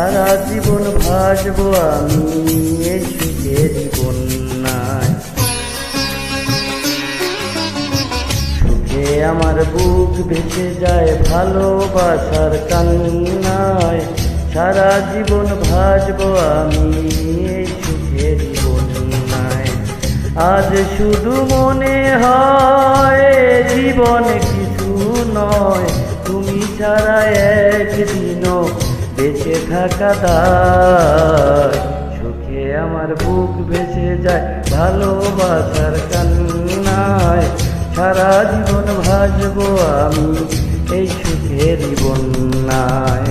সারা জীবন ভাসবো আমি এই সুখের বন্যায়। সুখে আমার বুক ভেসে যায় ভালোবাসার কান্নায়। সারা জীবন ভাসবো আমি এই সুখের বন্যায়। আজ শুধু মনে হয় জীবন কিছু নয়, তুমি ছাড়া একদিনও বেঁচে থাকা দায়। সুখে আমার বুক ভেসে যায় ভালোবাসার কান্নায়। সারা জীবন ভাসবো আমি এই সুখের বন্যায়।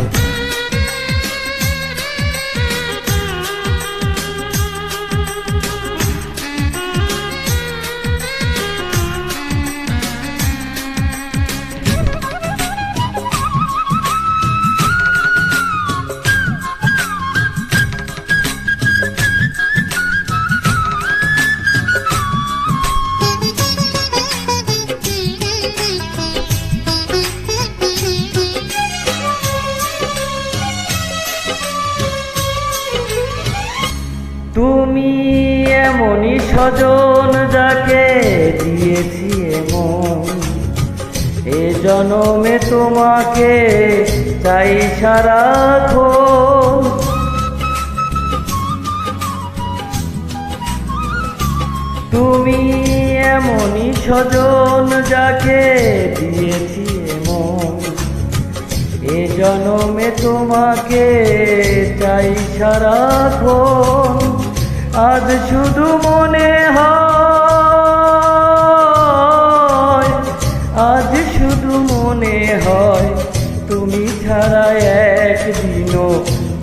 তুমি এমনই স্বজন যাকে দিয়েছি এমন, এ জনমে তোমাকে চাই সারাক্ষণ। তুমি এমনই স্বজন যাকে দিয়েছি এমন, এ জনমে তোমাকে চাই সারাক্ষণ। আজ শুধু মনে হয়, আজ শুধু মনে হয় তুমি ছাড়া একদিনও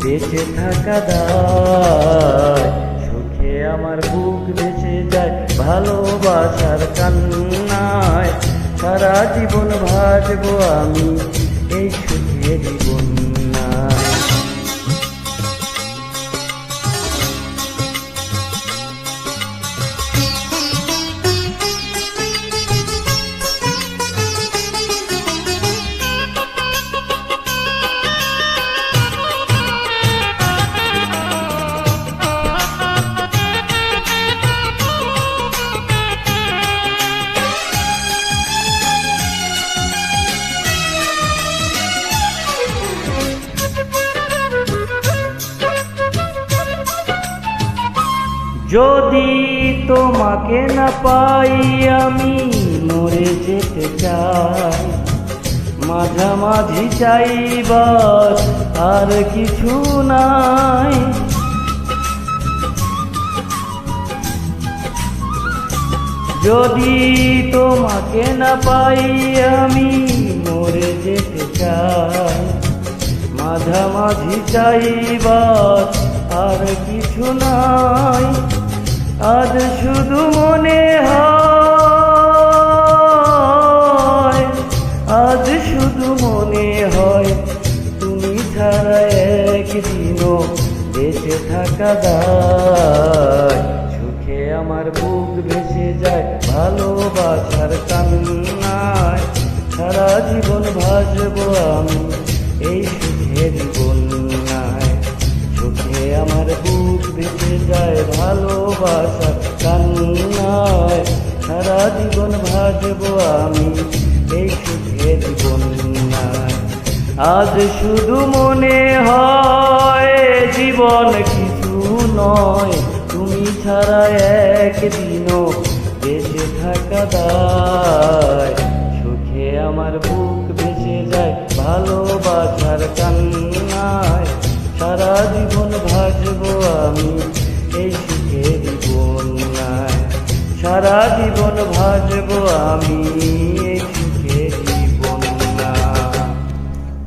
বেঁচে থাকা দায়। সুখে আমার বুক ভেসে যায় ভালোবাসার কান্নায়। সারা জীবন ভাসবো আমি এই সুখের বন্যায়। যদি তোমাকে না পাই আমি মরে যেতে চাই। মাঝামাঝি চাইবার আর কিছু নাই। যদি তোমাকে না পাই আমি মরে যেতে চাই। মাঝামাঝি চাইবার আর কিছু নাই। আজ শুধু মনে হয়, আজ শুধু মনে হয় তুমি ছাড়া একদিনও বেঁচে থাকা দায়। সুখে আমার বুক ভেসে যায় ভালোবাসার কান্নায়। সারা জীবন ভাসবো আমি এই সুখের বন্যায়। সুখে আমার বুক ভেসে যায় ভালোবাসার কান্নায়। সারা জীবন ভাসবো আমি এই সুখের বন্যায়। আজ শুধু মনে হয় জীবন কিছু নয়, তুমি ছাড়া একদিনও বেঁচে থাকা দায়। সুখে আমার বুক ভেসে যায় ভালোবাসার কান্নায়। সারা জীবন ভাসবো আমি এই সুখের বন্যায়। সারা জীবন ভাসবো আমি এই